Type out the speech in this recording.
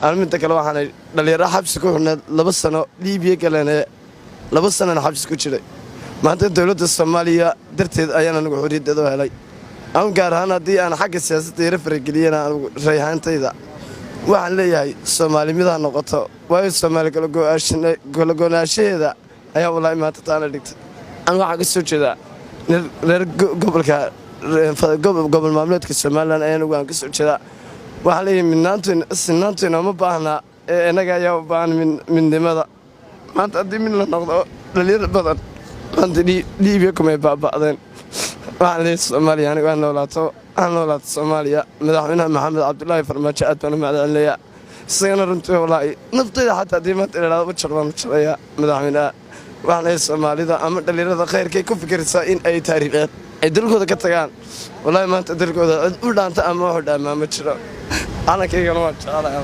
aan mid kale waxaan dhalinyaro xabsi ku xirnaa 2 sano Liibiya galana 2 sano xabsi ku jiray maanta dawladda Soomaaliya darteed ayaan anigu xorriyadda helay aan gaar ahaan hadii aan xagga siyaasadda yara farageliyana rayhaantayda waxaan leeyahay Soomaalida noqoto way Soomaali kala go'aanshaheeda ayaa walaal maanta taana dhigtay aan waxa ka soo jeedaa reer gobolka gobol maamulka Soomaaliland ayaan ugu aan ka soo jeedaa waxa leeyahay sinaanteena ma baahna inaga ayaa u baahan midnimada maanta hadii mid la noqdo dhalinyaro badan maanta Liibiya kuma baaba'deen waxaan leeyahay Soomaaliya aniga waan noolaato Soomaaliya madaxweynaha Maxamed Cabdullaahi Farmaajo aad baan u mahadcelinayaa isagana runtii walaal naftayda xataa diimaad ilaa u jarban jaraya madaxweynaha waxaan leeyahay Soomaalida ama dhalinyarada khayrkay ku fikiraysaa in ay taariikheed ay dalkooda ka tagaan walaal maanta dalkooda u dhaanta ama wax dhaama ma jiro ana kaygana waan jecelahay